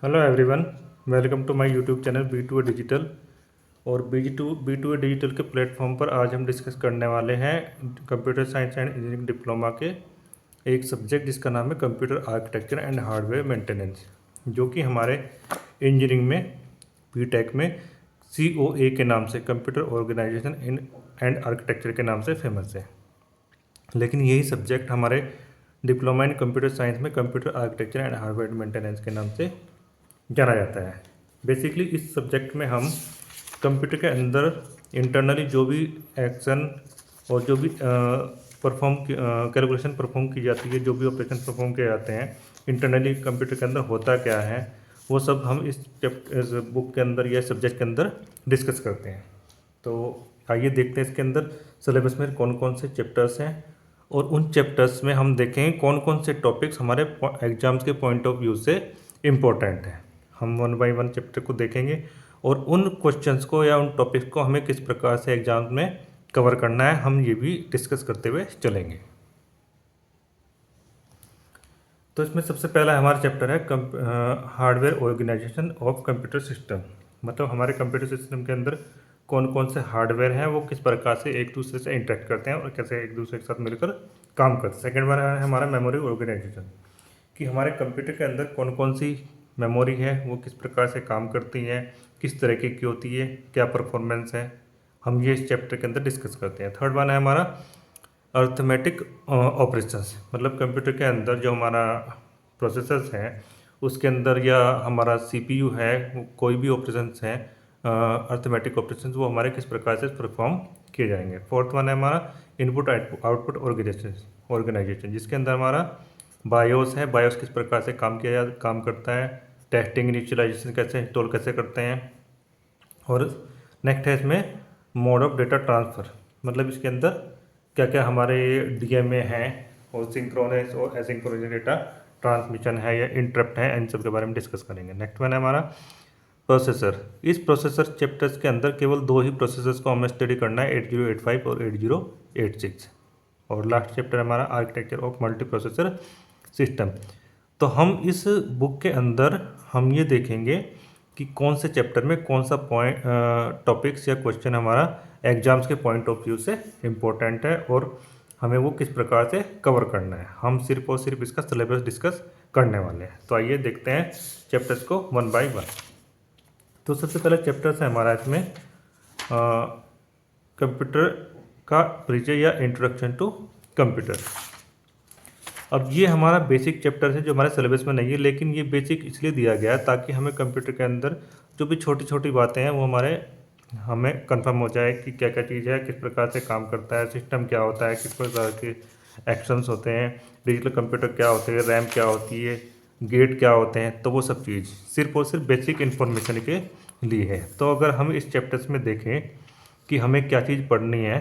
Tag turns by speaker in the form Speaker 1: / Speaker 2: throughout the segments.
Speaker 1: Hello everyone, welcome to my YouTube channel B2A digital. और B2A digital के platform पर आज हम डिस्कस करने वाले हैं computer science and engineering diploma के एक सब्जेक्ट जिसका नाम है computer architecture and hardware maintenance, जो कि हमारे इंजीनियरिंग में B.Tech में COA के नाम से, कंप्यूटर ऑर्गेनाइजेशन एंड आर्किटेक्चर के नाम से फेमस है। लेकिन यही सब्जेक्ट हमारे डिप्लोमा इन कंप्यूटर साइंस में computer architecture and hardware maintenance के नाम से जाना जाता है। बेसिकली इस सब्जेक्ट में हम कंप्यूटर के अंदर इंटरनली जो भी एक्शन और जो भी कैलकुलेशन परफॉर्म की जाती है, जो भी ऑपरेशन परफॉर्म किए जाते हैं इंटरनली कंप्यूटर के अंदर होता क्या है, वो सब हम इस बुक के अंदर या सब्जेक्ट के अंदर डिस्कस करते हैं। तो आइए देखते हैं इसके अंदर सिलेबस में कौन कौन से चैप्टर्स हैं और उन चैप्टर्स में हम देखें कौन कौन से टॉपिक्स हमारे एग्जाम्स के पॉइंट ऑफ व्यू से इम्पोर्टेंट हैं। हम 1 बाय 1 चैप्टर को देखेंगे और उन क्वेश्चंस को या उन टॉपिक्स को हमें किस प्रकार से एग्जाम में कवर करना है, हम ये भी डिस्कस करते हुए चलेंगे। तो इसमें सबसे पहला हमारा चैप्टर है hardware organisation of computer system. मतलब हमारे कंप्यूटर सिस्टम के अंदर कौन कौन से हार्डवेयर हैं, वो किस प्रकार से एक दूसरे से इंटरेक्ट करते हैं और कैसे एक दूसरे के साथ मिलकर काम करते हैं। सेकेंड वन है हमारा मेमोरी ऑर्गेनाइजेशन, कि हमारे कंप्यूटर के अंदर कौन कौन सी मेमोरी है, वो किस प्रकार से काम करती है, किस तरीके की होती है, क्या परफॉर्मेंस है, हम ये इस चैप्टर के अंदर डिस्कस करते हैं। थर्ड वन है हमारा अर्थमेटिक ऑपरेशंस, मतलब कंप्यूटर के अंदर जो हमारा प्रोसेसर्स हैं उसके अंदर या हमारा CPU है, कोई भी ऑपरेशंस हैं अर्थमेटिक ऑपरेशंस, वो हमारे किस प्रकार से परफॉर्म किए जाएंगे। फोर्थ वन है हमारा इनपुट आउटपुट ऑर्गेनाइजेशन, जिसके अंदर हमारा बायोस है, बायोस किस प्रकार से काम करता है, टेस्टिंग इनिशियलाइजेशन कैसे इंस्टॉल कैसे करते हैं। और नेक्स्ट है इसमें मोड ऑफ डेटा ट्रांसफ़र, मतलब इसके अंदर क्या क्या हमारे DMA हैं और सिंक्रोनस और एसिंक्रोनस डेटा ट्रांसमिशन है या इंटरप्ट है, इन सब के बारे में डिस्कस करेंगे। नेक्स्ट वन है हमारा प्रोसेसर। इस प्रोसेसर चैप्टर्स के अंदर केवल दो ही प्रोसेसर्स को हमें स्टडी करना है, 8085 और 8086। और लास्ट चैप्टर हमारा architecture of multi processor system. तो हम इस बुक के अंदर हम ये देखेंगे कि कौन से चैप्टर में कौन सा पॉइंट टॉपिक्स या क्वेश्चन हमारा एग्जाम्स के पॉइंट ऑफ व्यू से इम्पोर्टेंट है और हमें वो किस प्रकार से कवर करना है। हम सिर्फ और सिर्फ इसका सिलेबस डिस्कस करने वाले हैं। तो आइए देखते हैं चैप्टर्स को 1 बाय 1। तो सबसे पहला चैप्टर्स है हमारा इसमें कंप्यूटर का परिचय या इंट्रोडक्शन टू कंप्यूटर। अब ये हमारा बेसिक चैप्टर है जो हमारे सिलेबस में नहीं है, लेकिन ये बेसिक इसलिए दिया गया है ताकि हमें कंप्यूटर के अंदर जो भी छोटी छोटी बातें हैं वो हमें कंफर्म हो जाए कि क्या क्या चीज़ है, किस प्रकार से काम करता है, सिस्टम क्या होता है, किस प्रकार के एक्शंस होते हैं, डिजिटल कंप्यूटर क्या होते हैं, रैम क्या होती है, गेट क्या होते हैं। तो वो सब चीज़ सिर्फ और सिर्फ बेसिक इन्फॉर्मेशन के लिए है। तो अगर हम इस चैप्टर्स में देखें कि हमें क्या चीज़ पढ़नी है,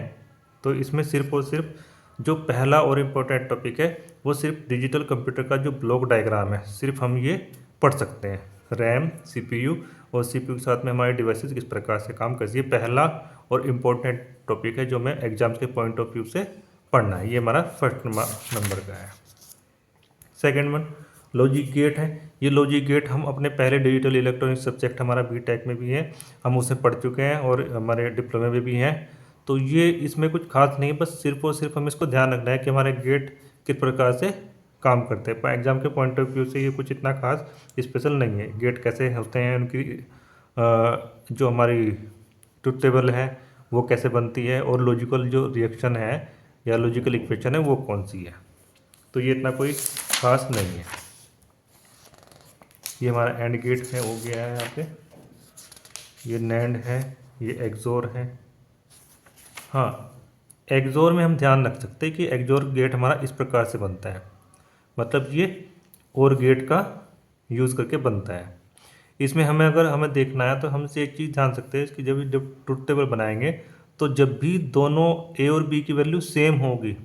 Speaker 1: तो इसमें सिर्फ और सिर्फ जो पहला और इम्पोर्टेंट टॉपिक है वो सिर्फ डिजिटल कंप्यूटर का जो ब्लॉक डायग्राम है, सिर्फ हम ये पढ़ सकते हैं। रैम, CPU और CPU के साथ में हमारे डिवाइसेस किस प्रकार से काम करती है, ये पहला और इम्पोर्टेंट टॉपिक है जो हमें एग्जाम्स के पॉइंट ऑफ व्यू से पढ़ना है। ये हमारा फर्स्ट नंबर का है। सेकेंड वन लॉजिक गेट है। ये लॉजिक गेट हम अपने पहले डिजिटल इलेक्ट्रॉनिक्स सब्जेक्ट हमारा B.Tech में भी है, हम उसे पढ़ चुके हैं और हमारे डिप्लोमे में भी हैं। तो ये इसमें कुछ खास नहीं है, बस सिर्फ और सिर्फ हमें इसको ध्यान रखना है कि हमारे गेट किस प्रकार से काम करते हैं। एग्जाम के पॉइंट ऑफ व्यू से ये कुछ इतना खास स्पेशल नहीं है। गेट कैसे होते हैं, उनकी जो हमारी ट्रुथ टेबल है वो कैसे बनती है, और लॉजिकल जो रिएक्शन है या लॉजिकल इक्वेशन है वो कौन सी है। तो ये इतना कोई खास नहीं है। ये हमारा एंड गेट है, हो गया है यहाँ पे। ये नैंड है, ये एक्सोर है। हाँ, एक्सोर में हम ध्यान रख सकते हैं कि एक्सोर गेट हमारा इस प्रकार से बनता है, मतलब ये और गेट का यूज़ करके बनता है। इसमें हमें देखना है तो हम से एक चीज़ ध्यान सकते हैं कि जब ट्रुथ टेबल बनाएंगे तो जब भी दोनों A और B की वैल्यू सेम होगी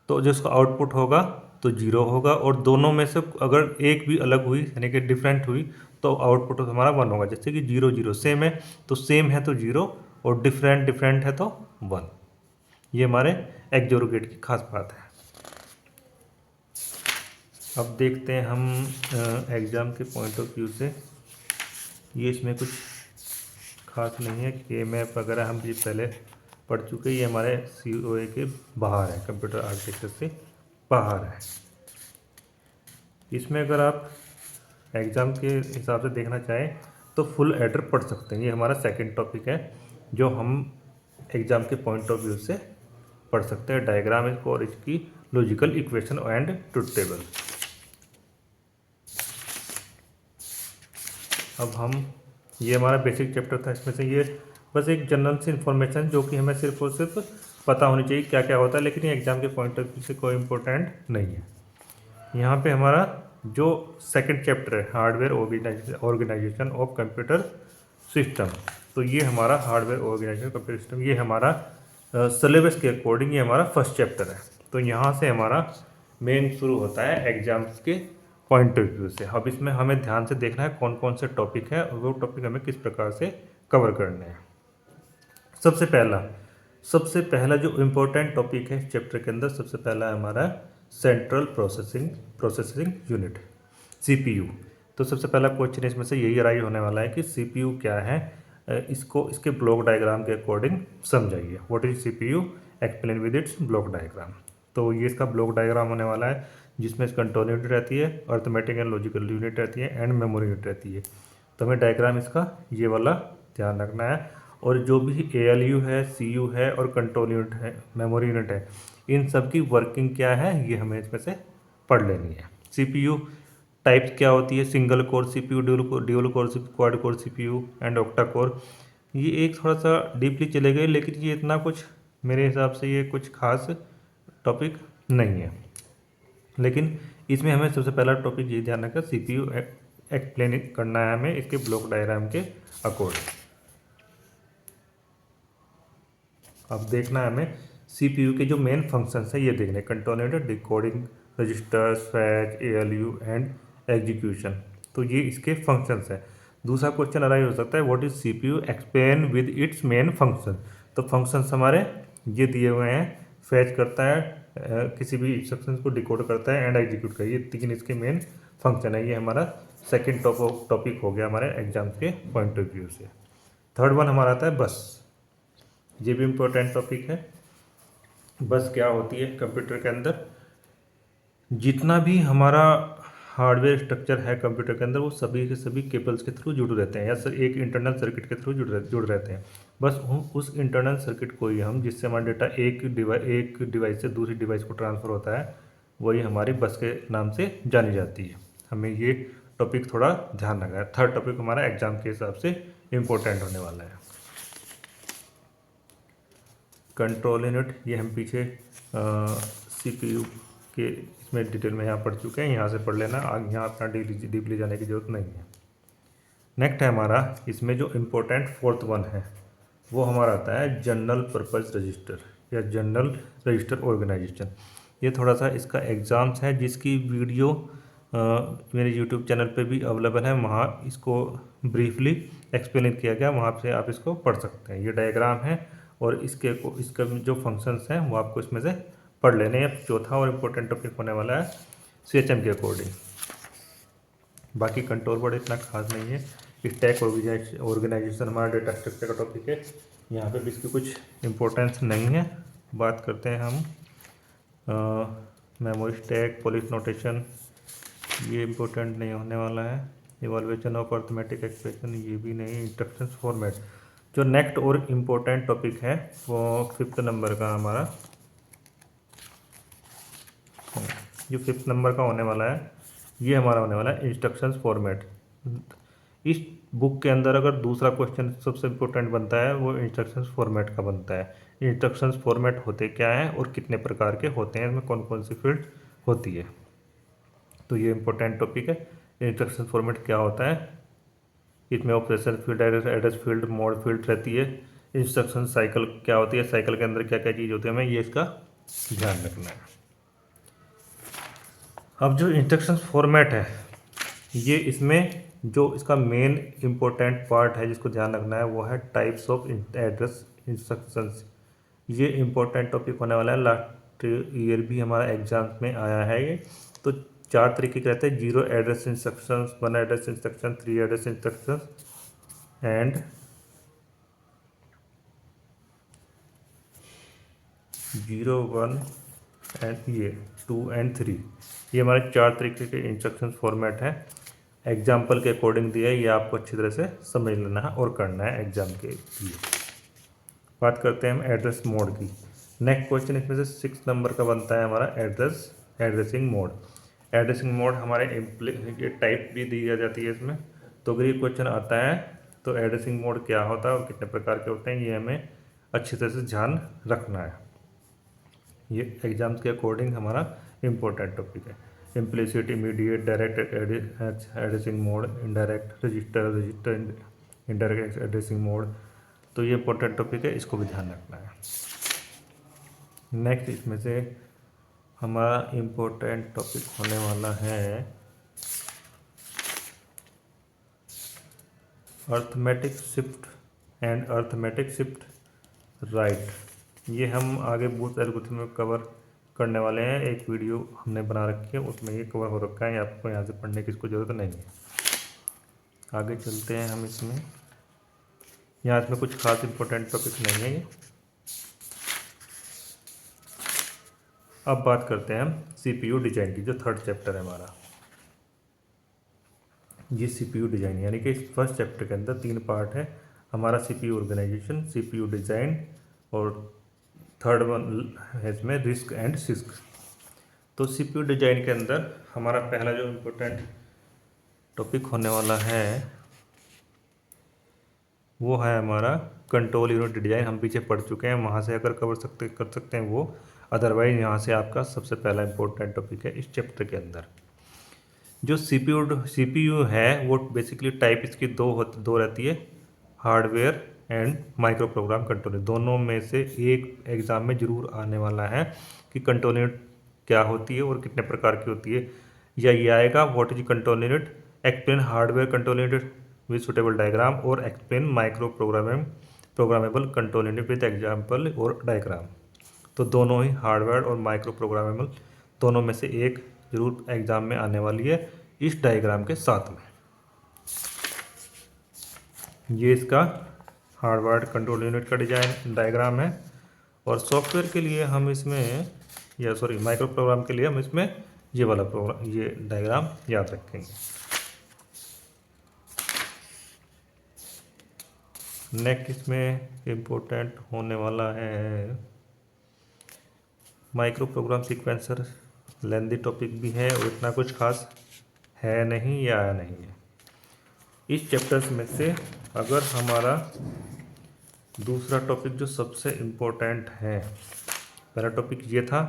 Speaker 1: तो जो इसका आउटपुट होगा तो 0 होगा, और दोनों में से अगर एक भी अलग हुई यानी कि डिफरेंट हुई तो आउटपुट हमारा 1 होगा। जैसे कि 0 0 सेम है तो 0 और डिफरेंट है तो 1। ये हमारे एक्सोर गेट की खास बात है। अब देखते हैं हम एग्ज़ाम के पॉइंट ऑफ व्यू से। ये इसमें कुछ खास नहीं है, के मैप वगैरह हम ये पहले पढ़ चुके। ये हमारे COA के बाहर है, कंप्यूटर आर्किटेक्चर से बाहर है। इसमें अगर आप एग्ज़ाम के हिसाब से देखना चाहें तो फुल एडर पढ़ सकते हैं। ये हमारा सेकंड टॉपिक है जो हम एग्ज़ाम के पॉइंट ऑफ व्यू से पढ़ सकते हैं। डायग्राम इसको और इसकी logical equation and truth table. अब हम ये हमारा बेसिक चैप्टर था, इसमें से ये बस एक जनरल सी इन्फॉर्मेशन जो कि हमें सिर्फ और सिर्फ पता होनी चाहिए क्या क्या होता है, लेकिन ये एग्ज़ाम के पॉइंट ऑफ व्यू से कोई इम्पोर्टेंट नहीं है। यहाँ पे हमारा जो सेकंड चैप्टर है hardware organisation of computer system, तो ये हमारा हार्डवेयर ऑर्गेनाइजेशन कंप्यूटर सिस्टम, ये हमारा सिलेबस के अकॉर्डिंग ये हमारा फर्स्ट चैप्टर है। तो यहाँ से हमारा मेन शुरू होता है एग्जाम्स के पॉइंट ऑफ व्यू से। अब इसमें हमें ध्यान से देखना है कौन कौन से टॉपिक है और वो टॉपिक हमें किस प्रकार से कवर करने हैं। सबसे पहला जो इम्पोर्टेंट टॉपिक है इस चैप्टर के अंदर, सबसे पहला है हमारा सेंट्रल प्रोसेसिंग यूनिट, CPU। तो सबसे पहला क्वेश्चन इसमें से यही अराइज होने वाला है कि CPU क्या है, इसको इसके ब्लॉक डायग्राम के अकॉर्डिंग समझाइए। What is CPU, explain with its block diagram. तो ये इसका ब्लॉक डायग्राम होने वाला है जिसमें कंट्रोल यूनिट रहती है, अर्थमेटिक एंड लॉजिकल यूनिट रहती है एंड मेमोरी यूनिट रहती है। तो हमें डायग्राम इसका ये वाला ध्यान रखना है। और जो भी ALU है, CU है और कंट्रोल यूनिट है, मेमोरी यूनिट है, इन सब की वर्किंग क्या है ये हमें इसमें से पढ़ लेनी है। CPU टाइप्स क्या होती है, single core CPU, dual core CPU, quad core CPU and octa core. ये एक थोड़ा सा डीपली चले गए, लेकिन ये इतना कुछ मेरे हिसाब से ये कुछ खास टॉपिक नहीं है। लेकिन इसमें हमें सबसे पहला टॉपिक ये ध्यान रखना, CPU एक्सप्लेन करना है हमें इसके ब्लॉक डायग्राम के अकॉर्डिंग। अब देखना है हमें CPU के जो मेन फंक्शंस है ये देखने, control unit, decoding registers, fetch, ALU and execution. तो ये इसके फंक्शंस है। दूसरा क्वेश्चन अराइज हो सकता है what is CPU, explain with its main function. तो फंक्शंस हमारे ये दिए हुए हैं, फैच करता है, किसी भी इंस्ट्रक्शन को डिकोड करता है एंड एग्जीक्यूट करता है। ये तीन इसके मेन फंक्शन है। ये हमारा सेकेंड टॉपिक हो गया हमारे एग्जाम के पॉइंट ऑफ व्यू से। थर्ड वन हमारा आता है बस। ये भी इम्पोर्टेंट टॉपिक है। बस क्या होती है कंप्यूटर के अंदर, जितना भी हमारा हार्डवेयर स्ट्रक्चर है कंप्यूटर के अंदर वो सभी के सभी केबल्स के थ्रू जुड़ रहते हैं या सर एक इंटरनल सर्किट के थ्रू जुड़ रहते हैं। बस उस इंटरनल सर्किट को ही हम, जिससे हमारा डेटा एक डिवाइस से दूसरी डिवाइस को ट्रांसफ़र होता है, वही हमारी बस के नाम से जानी जाती है। हमें ये टॉपिक थोड़ा ध्यान रखना है। थर्ड टॉपिक हमारा एग्जाम के हिसाब से इम्पोर्टेंट होने वाला है। कंट्रोल यूनिट, ये हम पीछे CPU के इसमें डिटेल में यहाँ पढ़ चुके हैं, यहाँ से पढ़ लेना, आगे यहाँ अपना डीपली जाने की जरूरत नहीं है। नेक्स्ट है हमारा इसमें जो इम्पोर्टेंट फोर्थ वन है वो हमारा आता है जनरल पर्पस रजिस्टर या जनरल रजिस्टर ऑर्गेनाइजेशन। ये थोड़ा सा इसका एग्ज़ाम्स है जिसकी वीडियो मेरे यूट्यूब चैनल पे भी अवेलेबल है, वहाँ इसको ब्रीफली एक्सप्लेन किया गया, वहाँ से आप इसको पढ़ सकते हैं। ये डायग्राम है और इसका जो फंक्शंस हैं वो आपको इसमें से पढ़ लेने हैं। चौथा और इम्पोर्टेंट टॉपिक होने वाला है CHM के अकॉर्डिंग। बाकी कंट्रोल वर्ड इतना खास नहीं है। स्टैक ऑर्गेनाइजेशन हमारा डेटा स्ट्रक्चर का टॉपिक है, यहाँ पे भी इसकी कुछ इम्पोर्टेंस नहीं है। बात करते हैं हम मेमोरी स्टैक, पॉलिश नोटेशन, ये इम्पोर्टेंट नहीं होने वाला है। इवैल्यूएशन ऑफ अर्थमेटिक एक्सप्रेशन, ये भी नहीं। इंस्ट्रक्शंस फॉर्मेट, जो नेक्स्ट और इम्पोर्टेंट टॉपिक है वो 5th नंबर का हमारा, जो 5th नंबर का होने वाला है ये हमारा होने वाला है इंस्ट्रक्शंस फॉर्मेट। इस बुक के अंदर अगर दूसरा क्वेश्चन सबसे इम्पोर्टेंट बनता है वो इंस्ट्रक्शंस फॉर्मेट का बनता है। इंस्ट्रक्शंस फॉर्मेट होते क्या हैं और कितने प्रकार के होते हैं, इसमें कौन कौन सी फील्ड होती है, तो ये इम्पोर्टेंट टॉपिक है। इंस्ट्रक्शन फॉर्मेट क्या होता है, इसमें operation field, address field, mode field रहती है। इंस्ट्रक्शन साइकिल क्या होती है, साइकिल के अंदर क्या क्या चीज़ होती है, हमें ये इसका ध्यान रखना है। अब जो इंस्ट्रक्शन फॉर्मेट है ये इसमें जो इसका मेन इम्पोर्टेंट पार्ट है जिसको ध्यान रखना है वो है टाइप्स ऑफ एड्रेस इंस्ट्रक्शंस। ये इम्पोर्टेंट टॉपिक होने वाला है, लास्ट ईयर भी हमारा एग्जाम्स में आया है ये। तो 4 तरीके के रहते हैं, 0 address instructions, 1 address instruction, 3 address instructions and 0, 1 and ये 2 एंड 3। ये हमारे 4 तरीके के इंस्ट्रक्शन फॉर्मेट हैं। एग्जाम्पल के अकॉर्डिंग दिया है, ये आपको अच्छी तरह से समझ लेना है और करना है एग्जाम के लिए। बात करते हैं हम एड्रेस मोड की। नेक्स्ट क्वेश्चन इसमें से 6 नंबर का बनता है हमारा एड्रेसिंग मोड। एड्रेसिंग मोड हमारे ये टाइप भी दी जाती है इसमें। तो अगर ये क्वेश्चन आता है तो एड्रेसिंग मोड क्या होता है और कितने प्रकार के होते हैं, ये हमें अच्छी तरह से ध्यान रखना है। ये एग्जाम्स के अकॉर्डिंग हमारा इम्पोर्टेंट टॉपिक है। Implicit, immediate, direct addressing mode, indirect, register indirect addressing mode. तो ये इम्पोर्टेंट टॉपिक है, इसको भी ध्यान रखना है। नेक्स्ट इसमें से हमारा इम्पोर्टेंट टॉपिक होने वाला है arithmetic shift and arithmetic shift right. ये हम आगे बूथ एल्गोरिथम में कवर करने वाले हैं। एक वीडियो हमने बना रखी है, उसमें ये कवर हो रखा है, आपको यहाँ से पढ़ने की इसको ज़रूरत नहीं है। आगे चलते हैं हम इसमें। यहाँ इसमें कुछ खास इम्पोर्टेंट टॉपिक नहीं है ये। अब बात करते हैं हम सीपीयू डिजाइन की, जो 3rd चैप्टर है हमारा। ये सीपीयू डिजाइन यानी कि इस 1st चैप्टर के अंदर 3 पार्ट है हमारा। सीपीयू ऑर्गेनाइजेशन, सीपीयू डिजाइन और 3rd वन है इसमें रिस्क एंड सिस्क। तो सीपीयू डिजाइन के अंदर हमारा पहला जो इम्पोर्टेंट टॉपिक होने वाला है वो है हमारा कंट्रोल यूनिट डिजाइन। हम पीछे पढ़ चुके हैं, वहाँ से अगर कर सकते हैं वो, अदरवाइज यहाँ से आपका सबसे पहला इम्पोर्टेंट टॉपिक है इस चैप्टर के अंदर। जो सीपीयू है वो बेसिकली टाइप इसकी दो रहती है, hardware and micro program controller. दोनों में से एक एग्ज़ाम में जरूर आने वाला है कि कंट्रोल यूनिट क्या होती है और कितने प्रकार की होती है। या ये आएगा what is control unit, explain hardware control unit with suitable diagram, और explain micro programmable control unit with example और डायग्राम। तो दोनों ही हार्डवेयर और माइक्रो प्रोग्रामेबल दोनों में से एक जरूर एग्जाम में आने वाली है इस डायग्राम के साथ में। ये इसका हार्डवेयर कंट्रोल यूनिट का डिजाइन डायग्राम है। और सॉफ्टवेयर के लिए हम इसमें माइक्रो प्रोग्राम के लिए हम इसमें ये वाला प्रोग्राम, ये डायग्राम याद रखेंगे। नेक्स्ट इसमें इम्पोर्टेंट होने वाला है माइक्रो प्रोग्राम सीक्वेंसर। लेंदी टॉपिक भी है और इतना कुछ खास है नहीं या आया नहीं है। इस चैप्टर्स में से अगर हमारा दूसरा टॉपिक जो सबसे इम्पोर्टेंट है, पहला टॉपिक ये था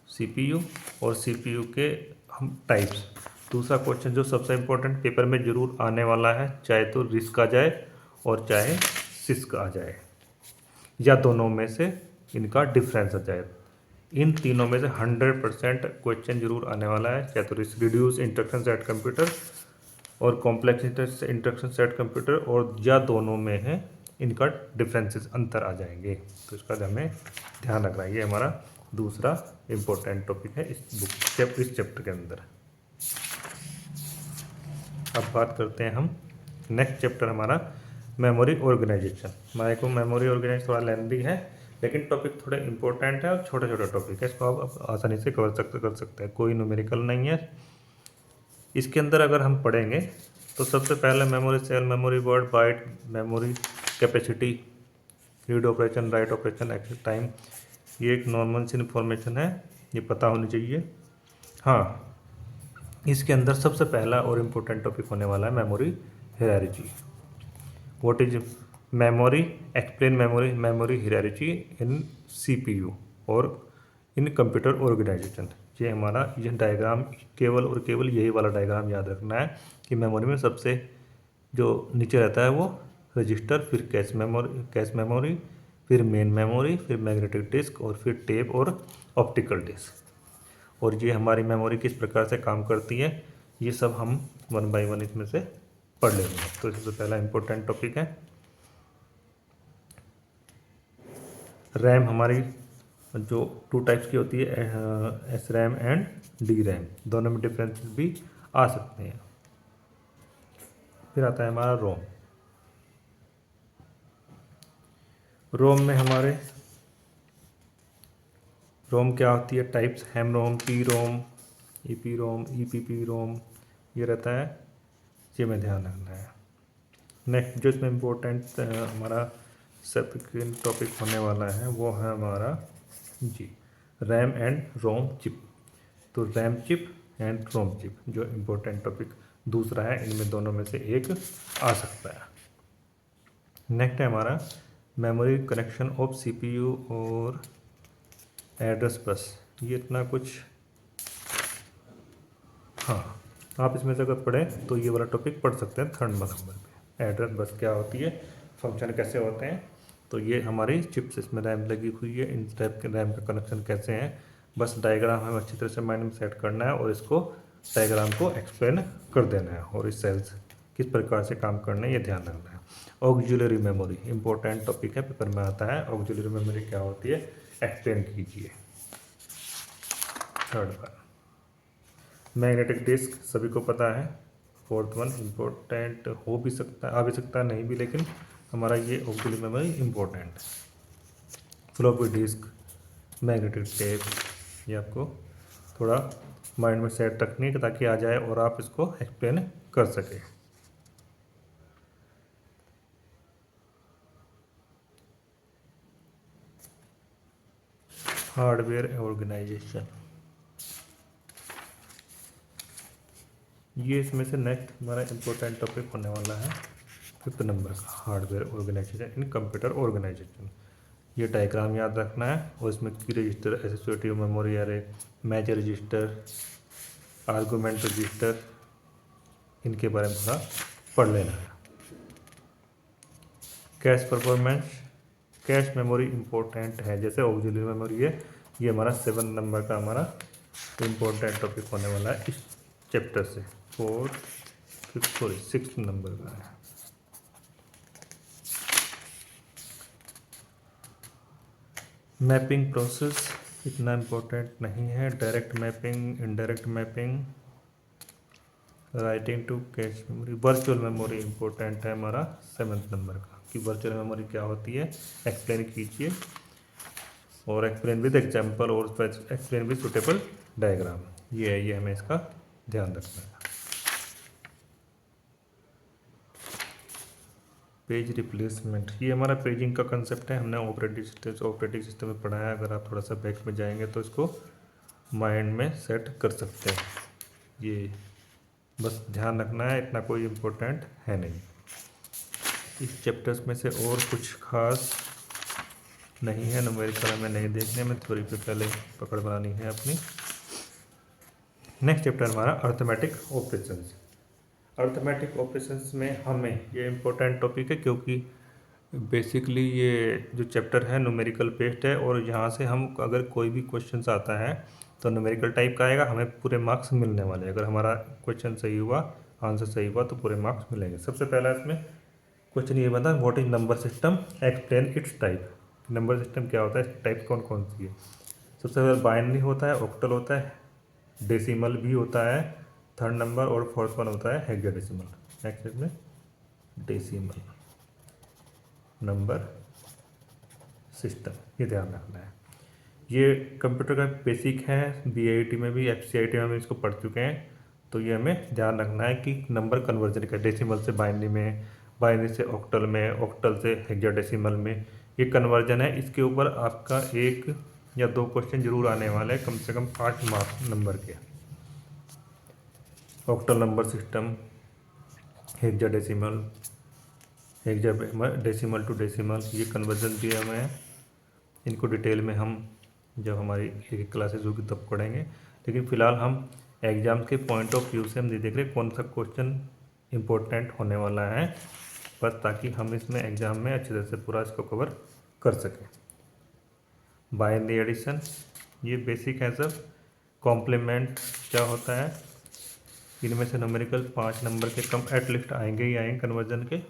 Speaker 1: सीपीयू और सीपीयू के हम टाइप्स। दूसरा क्वेश्चन जो सबसे इम्पोर्टेंट पेपर में ज़रूर आने वाला है, चाहे तो रिस्क आ जाए और चाहे सिस्क आ जाए, या दोनों में से इनका डिफरेंस आ जाए। इन तीनों में से 100% क्वेश्चन जरूर आने वाला है, चाहे तो रिड्यूस इंस्ट्रक्शन सेट कंप्यूटर और कॉम्प्लेक्स इंस्ट्रक्शन सेट कंप्यूटर, और या दोनों में है इनका डिफरेंसेस अंतर आ जाएंगे। तो इसका हमें ध्यान रखना है। ये हमारा दूसरा इम्पोर्टेंट टॉपिक है इस चैप्टर के अंदर। अब बात करते हैं हम नेक्स्ट चैप्टर हमारा मेमोरी ऑर्गेनाइजेशन। मेमोरी ऑर्गेनाइजेशन थोड़ा लेंथी है, लेकिन टॉपिक थोड़े इंपॉर्टेंट है और छोटे छोटे टॉपिक है, इसको आप आसानी से कर सकते हैं। कोई न्यूमेरिकल नहीं है इसके अंदर। अगर हम पढ़ेंगे तो सबसे पहले memory cell, memory word, byte, memory capacity, read operation, write operation, access time, ये एक नॉर्मल सी इन्फॉर्मेशन है, ये पता होनी चाहिए। हाँ, इसके अंदर सबसे पहला और इम्पोर्टेंट टॉपिक होने वाला है memory hierarchy. What is memory, explain memory hierarchy in CPU और इन कंप्यूटर ऑर्गेनाइजेशन। ये हमारा ये डायग्राम केवल और केवल यही वाला डायग्राम याद रखना है कि मेमोरी में सबसे जो नीचे रहता है वो रजिस्टर, फिर कैश मेमोरी, फिर मेन मेमोरी, फिर मैग्नेटिक डिस्क और फिर टेप और ऑप्टिकल डिस्क। और ये हमारी मेमोरी किस प्रकार से काम करती है ये सब हम 1 बाय 1 इसमें से पढ़ लेंगे। तो सबसे पहला इम्पोर्टेंट टॉपिक है रैम। हमारी जो 2 टाइप्स की होती है, S RAM and D RAM, दोनों में डिफरेंस भी आ सकते हैं। फिर आता है हमारा रोम। रोम में हमारे रोम क्या होती है, टाइप्स, हैम ROM, P ROM, E P ROM, E P P ROM, ये रहता है, ये में ध्यान रखना है। नेक्स्ट जो इसमें इम्पोर्टेंट हमारा सेकंड टॉपिक होने वाला है वो है हमारा जी रैम एंड रोम चिप। तो RAM chip and ROM chip जो इम्पोर्टेंट टॉपिक दूसरा है, इनमें दोनों में से एक आ सकता है। नेक्स्ट है हमारा मेमोरी कनेक्शन ऑफ सीपीयू और एड्रेस बस। ये इतना कुछ, हाँ आप इसमें से अगर पढ़ें तो ये वाला टॉपिक पढ़ सकते हैं 3rd नंबर पे। एड्रेस बस क्या होती है, फंक्शन कैसे होते हैं, तो ये हमारी चिप्स इसमें रैम लगी हुई है, इन टाइप के रैम का कनेक्शन कैसे हैं, बस डायग्राम हमें अच्छी तरह से माइंड में सेट करना है और इसको डायग्राम को एक्सप्लेन कर देना है, और इस सेल्स किस प्रकार से काम करना है ये ध्यान रखना है। ऑक्सिलरी मेमोरी इंपॉर्टेंट टॉपिक है, पेपर में आता है। ऑक्सिलरी मेमोरी क्या होती है, एक्सप्लेन कीजिए। 3rd वन मैग्नेटिक डिस्क, सभी को पता है। 4th वन इम्पोर्टेंट हो भी सकता है, आ भी सकता है, नहीं भी, लेकिन हमारा ये ऑक्सिलरी मेमोरी इम्पोर्टेंट है। फ्लॉपी डिस्क, मैग्नेटिक टेप, ये आपको थोड़ा माइंड में सेट रखनी है ताकि आ जाए और आप इसको एक्सप्लेन कर सकें। हार्डवेयर ऑर्गेनाइजेशन, ये इसमें से नेक्स्ट हमारा इम्पोर्टेंट टॉपिक होने वाला है 5th नंबर का, hardware organisation in computer organisation. ये डायग्राम याद रखना है, और इसमें key register, associative memory array, match register, argument register, इनके बारे में थोड़ा पढ़ लेना है। Cache performance, cache memory important है, जैसे ऑक्सिलरी मेमोरी है, ये हमारा 7 नंबर का हमारा इम्पोर्टेंट टॉपिक होने वाला है इस चैप्टर से। 6th नंबर का है। मैपिंग प्रोसेस इतना इम्पोर्टेंट नहीं है, direct mapping, indirect mapping, writing to cache memory. Virtual memory important है हमारा 7th नंबर का, कि वर्चुअल मेमोरी क्या होती है, एक्सप्लेन कीजिए, और एक्सप्लेन विद एग्जाम्पल और एक्सप्लेन विद सुटेबल डायग्राम। ये हमें इसका ध्यान रखना है। पेज रिप्लेसमेंट, ये हमारा पेजिंग का कंसेप्ट है, हमने ऑपरेटिंग सिस्टम में पढ़ा है। अगर आप थोड़ा सा बैक में जाएंगे तो इसको माइंड में सेट कर सकते हैं। ये बस ध्यान रखना है, इतना कोई इम्पोर्टेंट है नहीं। इस चैप्टर्स में से और कुछ खास नहीं है, न्यूमेरिकल में नहीं देखने में, थ्योरी पे पहले पकड़ बनानी है अपनी। नेक्स्ट चैप्टर हमारा अर्थमेटिक ऑपरेशंस। अर्थमेटिक ऑपरेशंस में हमें ये इम्पोर्टेंट टॉपिक है, क्योंकि बेसिकली ये जो चैप्टर है न्यूमेरिकल बेस्ड है, और यहाँ से हम अगर कोई भी क्वेश्चंस आता है तो न्यूमेरिकल टाइप का आएगा, हमें पूरे मार्क्स मिलने वाले हैं। अगर हमारा क्वेश्चन सही हुआ, आंसर सही हुआ, तो पूरे मार्क्स मिलेंगे। सबसे पहला इसमें क्वेश्चन ये बता, what is number system, explain it's type. Number system क्या होता है, टाइप कौन कौन सी है। सबसे पहले बाइनरी होता है, ऑक्टल होता है, डेसिमल भी होता है 3rd नंबर, और 4th वन होता है हेक्साडेसिमल। नेक्स्ट इसमें डेसिमल नंबर सिस्टम, ये ध्यान रखना है। ये कंप्यूटर का बेसिक है, BIT में भी, FCIT में भी इसको पढ़ चुके हैं, तो ये हमें ध्यान रखना है कि नंबर कन्वर्जन का, डेसिमल से बाइनरी में, बाइनरी से ऑक्टल में, ऑक्टल से हेक्साडेसिमल में, ये कन्वर्जन है। इसके ऊपर आपका 1 या 2 क्वेश्चन जरूर आने वाले हैं, कम से कम 8 मार्क्स नंबर के। Octal number system, hexadecimal, decimal to decimal, ये कन्वर्जन दिए हुए हैं। इनको डिटेल में हम जब हमारी एक क्लासेज होगी तब पढ़ेंगे, लेकिन फ़िलहाल हम एग्ज़ाम के पॉइंट ऑफ व्यू से हम ये देख रहे हैं कौन सा क्वेश्चन इम्पोर्टेंट होने वाला है, बस ताकि हम इसमें एग्ज़ाम में अच्छी तरह से पूरा इसको कवर कर सकें। बाइनरी एडिशन, ये बेसिक है सब। कॉम्प्लीमेंट क्या होता है, इनमें से न्यूमेरिकल 5 नंबर के कम एटलीस्ट आएंगे ही आएंगे कन्वर्जन के।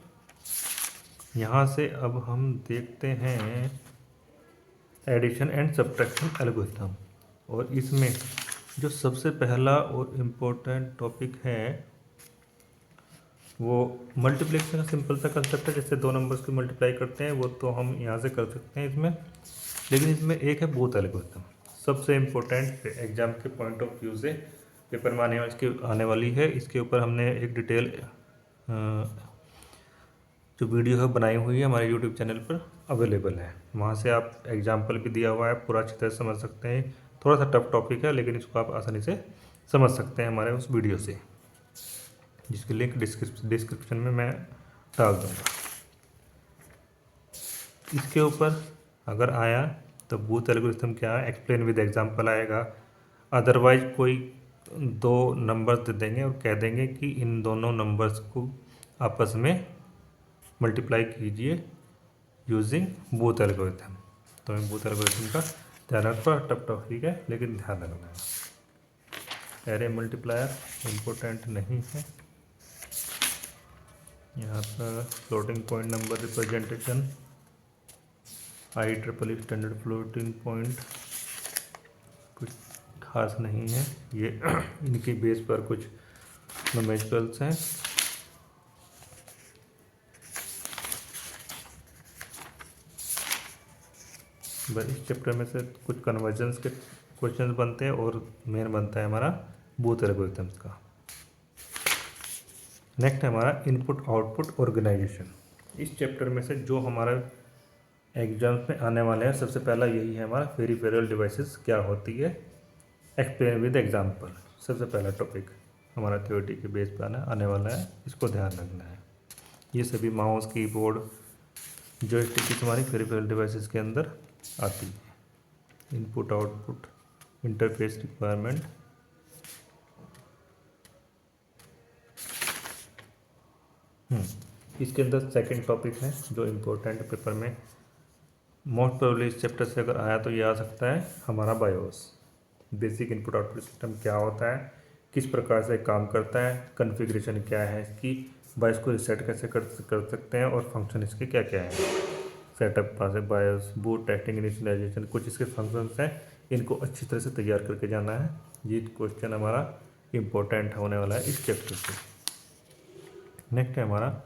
Speaker 1: यहाँ से अब हम देखते हैं एडिशन एंड सब्ट्रैक्शन एल्गोरिथम। और इसमें जो सबसे पहला और इम्पोर्टेंट टॉपिक है वो मल्टीप्लिकेशन का सिंपल सा कंसेप्ट है। जैसे दो नंबर्स की मल्टीप्लाई करते हैं वो तो हम यहाँ से कर सकते हैं इसमें, लेकिन इसमें एक है बूथ एल्गोरिथम। सबसे इम्पोर्टेंट एग्जाम के पॉइंट ऑफ व्यू से पेपर में आने वाली है। इसके ऊपर हमने एक डिटेल जो वीडियो है बनाई हुई है, हमारे यूट्यूब चैनल पर अवेलेबल है। वहाँ से आप एग्जाम्पल भी दिया हुआ है, पूरा अच्छी तरह समझ सकते हैं। थोड़ा सा टफ टॉपिक है लेकिन इसको आप आसानी से समझ सकते हैं हमारे उस वीडियो से, जिसकी लिंक डिस्क्रिप्शन में मैं डाल दूँगा। इसके ऊपर अगर आया तो बूथ एल्गोरिथम क्या है, एक्सप्लेन विद एग्जाम्पल आएगा। अदरवाइज कोई दो नंबर्स दे देंगे और कह देंगे कि इन दोनों नंबर्स को आपस में मल्टीप्लाई कीजिए यूजिंग बूथ एल्गोरिथम। तो बूथ एल्गोरिथम का ध्यान रखो, टफ टॉपिक है लेकिन ध्यान रखना है। एरे मल्टीप्लायर इम्पोर्टेंट नहीं है। यहाँ पर floating point number representation, IEEE standard floating point कुछ खास नहीं है। ये इनके बेस पर कुछ नोमेरिकल्स हैं। बस इस चैप्टर में से कुछ कन्वर्जन्स के क्वेश्चंस बनते हैं और मेन बनता है हमारा बूथ एल्गोरिथम्स का। नेक्स्ट है हमारा इनपुट आउटपुट ऑर्गेनाइजेशन। इस चैप्टर में से जो हमारा एग्जाम्स में आने वाले हैं, सबसे पहला यही है हमारा पेरिफेरल डिवाइसेस क्या होती है, एक्सप्लेन विद एग्जाम्पल। सबसे पहला टॉपिक हमारा थ्योरी के बेस पर आने वाला है, इसको ध्यान रखना है। ये सभी माउस, कीबोर्ड, जॉयस्टिक हमारी पेरिफेरल डिवाइसेस के अंदर आती है। इनपुट आउटपुट इंटरफेस रिक्वायरमेंट, इसके अंदर सेकंड टॉपिक है जो इम्पोर्टेंट पेपर में मोस्ट प्रोबेबली इस चैप्टर से अगर आया तो ये आ सकता है हमारा BIOS. Basic input output system क्या होता है, किस प्रकार से काम करता है, कॉन्फ़िगरेशन क्या है इसकी, बायोस को रीसेट कैसे कर सकते हैं और फंक्शन इसके क्या क्या हैं। सेटअप पास बायोस, बूट, टेस्टिंग, इनिशियलाइजेशन, कुछ इसके फंक्शंस हैं, इनको अच्छी तरह से तैयार करके जाना है। ये क्वेश्चन हमारा इम्पोर्टेंट होने वाला है इस चैप्टर से। नेक्स्ट है हमारा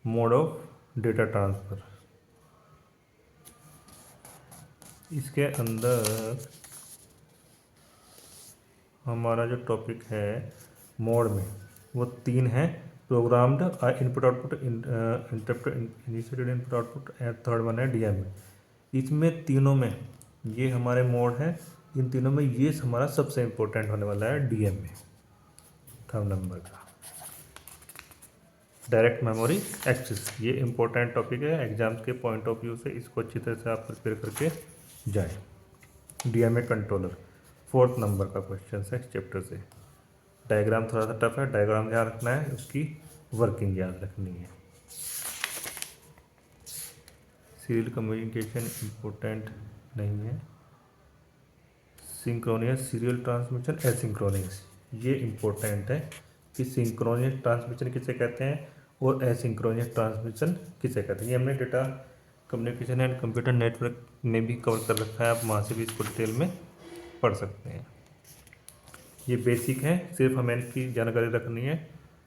Speaker 1: मोड ऑफ डेटा ट्रांसफ़र। इसके अंदर हमारा जो टॉपिक है मोड में वो तीन है, programmed input output, interrupt initiated input output and third one है DMA। इसमें तीनों में ये हमारे मोड हैं, इन तीनों में ये हमारा सबसे इम्पोर्टेंट होने वाला है DMA, थर्ड नंबर का डायरेक्ट मेमोरी एक्सेस। ये इम्पोर्टेंट टॉपिक है एग्जाम्स के पॉइंट ऑफ व्यू से, इसको अच्छी तरह से आप प्रिपेयर करके जाए। DMA कंट्रोलर फोर्थ नंबर का क्वेश्चन है इस चैप्टर से। डायग्राम थोड़ा सा टफ है, डायग्राम ध्यान रखना है, उसकी वर्किंग याद रखनी है। सीरियल कम्युनिकेशन इम्पोर्टेंट नहीं है। सिंक्रोनियस सीरियल ट्रांसमिशन, एसिंक्रोनियस ये इम्पोर्टेंट है कि सिंक्रोनियस ट्रांसमिशन किसे कहते हैं और एसिंक्रोनियस ट्रांसमिशन किसे कहते हैं। ये हमने data communication and computer network में भी कवर कर रखा है, आप वहाँ से भी इसको डिटेल में पढ़ सकते हैं। ये बेसिक है, सिर्फ हमें इनकी जानकारी रखनी है,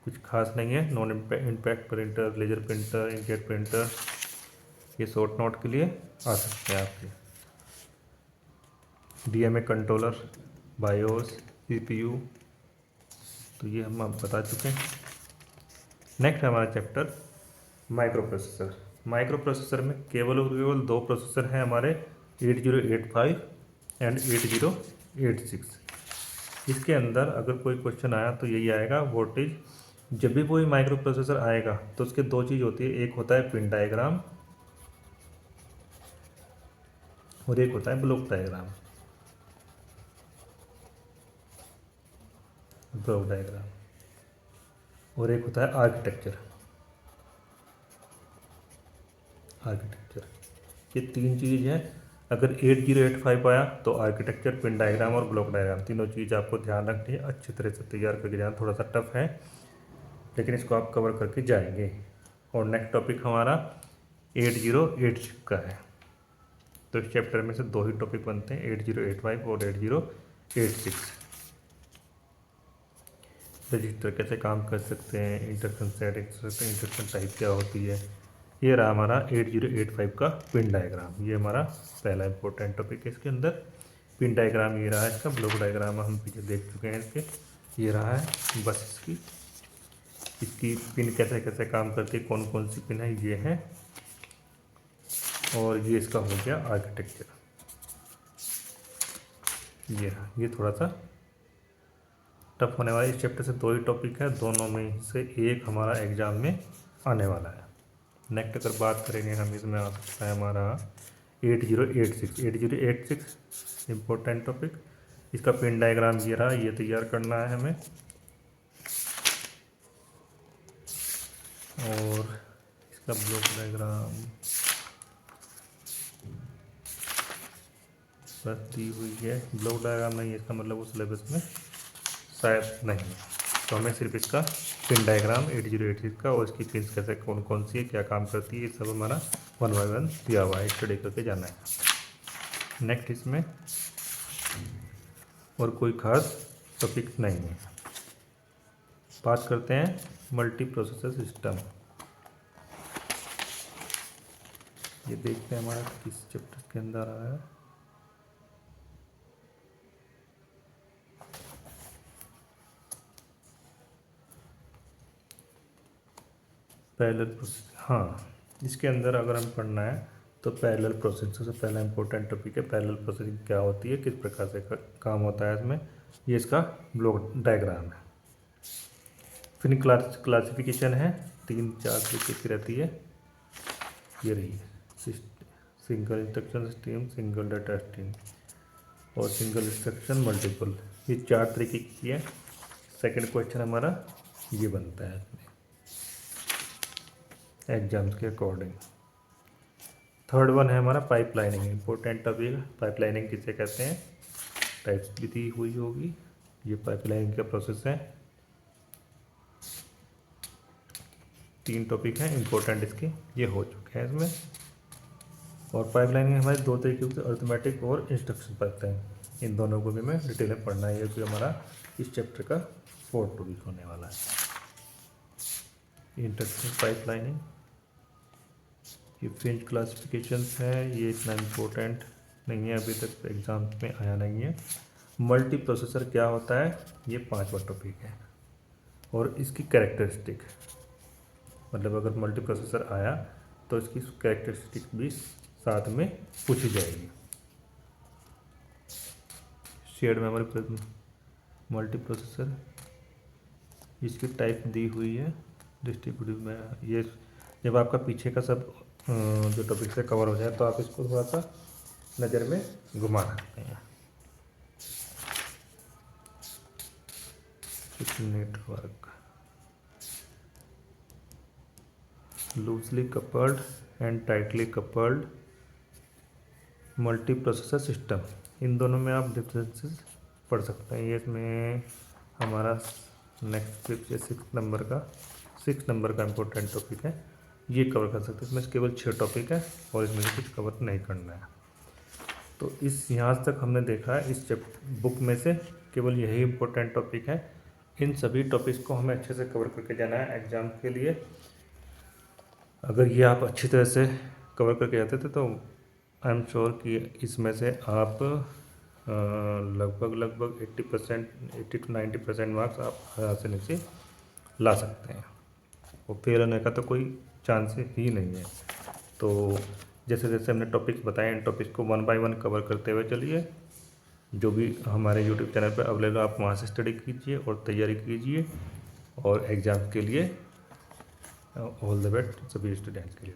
Speaker 1: कुछ खास नहीं है। Non impact printer, laser printer, inkjet printer, ये शॉर्ट नोट के लिए आ सकते हैं आपके। DMA कंट्रोलर, बायोस, CPU, तो ये हम आप बता चुके हैं। नेक्स्ट है हमारा chapter micro processor. Micro processor में केवल और केवल दो प्रोसेसर हैं हमारे, 8085 एंड 8086। इसके अंदर अगर कोई क्वेश्चन आया तो यही आएगा, व्हाट इज। जब भी कोई माइक्रो प्रोसेसर आएगा तो उसके दो चीज़ होती है, एक होता है पिन डायग्राम और एक होता है ब्लॉक डायग्राम। ब्लॉक डायग्राम और एक होता है आर्किटेक्चर। ये तीन चीज़ है। अगर 8085 आया तो आर्किटेक्चर, पिन डायग्राम और ब्लॉक डायग्राम, तीनों चीज़ आपको ध्यान रखनी है, अच्छी तरह से तैयार करके जाना। थोड़ा सा टफ है लेकिन इसको आप कवर करके जाएंगे। और नेक्स्ट टॉपिक हमारा 8086 का है। तो इस चैप्टर में से 2 ही टॉपिक बनते हैं, 8085 और 8086। रजिस्टर कैसे काम कर सकते हैं, इंस्ट्रक्शन सेट, इंस्ट्रक्शन टाइप क्या होती है। ये रहा हमारा 8085 का पिन डायग्राम। ये हमारा पहला इंपॉर्टेंट टॉपिक है इसके अंदर। पिन डायग्राम ये रहा है इसका, ब्लॉक डायग्राम हम पीछे देख चुके हैं इसके। ये रहा है बस इसकी पिन कैसे कैसे काम करती है, कौन कौन सी पिन है, ये है। और ये इसका हो गया आर्किटेक्चर। ये थोड़ा सा टफ होने वाला है। इस चैप्टर से 2 ही टॉपिक है, दोनों में से एक हमारा एग्जाम में आने वाला है। नेक्स्ट अगर बात करेंगे हम, इसमें आ सकता है हमारा 8086 इम्पोर्टेंट टॉपिक। इसका पिन डायग्राम ये रहा, ये तैयार करना है हमें। और इसका ब्लॉक डायग्राम बस दी हुई है। ब्लॉक डायग्राम नहीं है, इसका मतलब वो सिलेबस में शायद नहीं है। तो हमें सिर्फ इसका पिन डायग्राम 8086 का और इसकी पिन्स कैसे कौन कौन सी है, क्या काम करती है, ये सब हमारा 1 बाय 1 दिया हुआ है, स्टडी करके जाना है। नेक्स्ट इसमें और कोई खास टॉपिक नहीं है। बात करते हैं मल्टी प्रोसेसर सिस्टम। ये देखते हैं हमारा किस चैप्टर के अंदर आया है। पैरेलल प्रोसेसर, हाँ, इसके अंदर अगर हम पढ़ना है तो पैरेलल प्रोसेसर से पहला इंपॉर्टेंट टॉपिक है। पैरेलल प्रोसेसिंग क्या होती है, किस प्रकार से काम होता है इसमें, ये इसका ब्लॉक डायग्राम है। फिर क्लासिफिकेशन है, 3-4 तरीके की रहती है। ये रही है single instruction stream, single data stream और सिंगल इंस्ट्रक्शन मल्टीपल। ये 4 तरीके की है। सेकंड क्वेश्चन हमारा ये बनता है इसमें एग्जाम्स के अकॉर्डिंग। थर्ड वन है हमारा पाइपलाइनिंग, इंपॉर्टेंट टॉपिक। पाइपलाइनिंग किसे कहते हैं, टाइप्स भी दी हुई होगी। ये पाइपलाइनिंग का प्रोसेस है। 3 टॉपिक हैं इंपॉर्टेंट इसके, ये हो चुके हैं इसमें। और पाइपलाइनिंग हमारे 2 तरीके से, अर्थमेटिक और इंस्ट्रक्शन पाइपलाइन। इन दोनों को भी मैं डिटेल में पढ़ना है, जो हमारा इस चैप्टर का 4th टॉपिक होने वाला है। इंस्ट्रक्शन पाइपलाइनिंग, ये फ्रिंज क्लासिफिकेशन है, ये इतना इम्पोर्टेंट नहीं है, अभी तक एग्जाम्स में आया नहीं है। मल्टी प्रोसेसर क्या होता है, ये 5वां टॉपिक है। और इसकी कैरेक्टरिस्टिक, मतलब अगर मल्टी प्रोसेसर आया तो इसकी कैरेक्टरिस्टिक भी साथ में पूछी जाएगी। शेयर्ड मेमोरी मल्टी प्रोसेसर, इसकी टाइप दी हुई है डिस्ट्रीब्यूटिव में। ये जब आपका पीछे का सब जो टॉपिक से कवर हो जाए तो आप इसको थोड़ा सा नज़र में घुमा सकते हैं। Network, loosely coupled and tightly coupled multi processor system, इन दोनों में आप डिफरेंसेस पढ़ सकते हैं। ये इसमें हमारा नेक्स्ट 6 नंबर का इम्पोर्टेंट टॉपिक है, ये कवर कर सकते हैं। इसमें केवल 6 टॉपिक है और इसमें से कुछ कवर नहीं करना है। तो यहाँ तक हमने देखा है इस बुक में से केवल यही इम्पोर्टेंट टॉपिक है। इन सभी टॉपिक्स को हमें अच्छे से कवर करके जाना है एग्ज़ाम के लिए। अगर ये आप अच्छी तरह से कवर करके जाते थे तो आई एम श्योर कि इसमें से आप लगभग 80% 80 to 90% मार्क्स आप आसानी से ला सकते हैं और फेल होने का तो कोई चांस ही नहीं है। तो जैसे जैसे हमने टॉपिक्स बताए, इन टॉपिक्स को 1 बाय 1 कवर करते हुए चलिए। जो भी हमारे यूट्यूब चैनल पर अवेलेबल, आप वहाँ से स्टडी कीजिए और तैयारी कीजिए और एग्ज़ाम के लिए ऑल द बेस्ट सभी स्टूडेंट्स के लिए।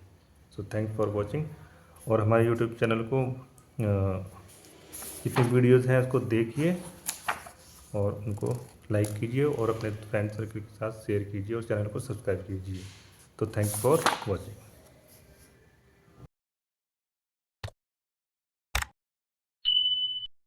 Speaker 1: So thanks for watching. और हमारे यूट्यूब चैनल को जितनी वीडियोज़ हैं उसको देखिए और उनको लाइक कीजिए और अपने फ्रेंड सर्कल के साथ शेयर कीजिए और चैनल को सब्सक्राइब कीजिए। तो थैंक्स फॉर वॉचिंग।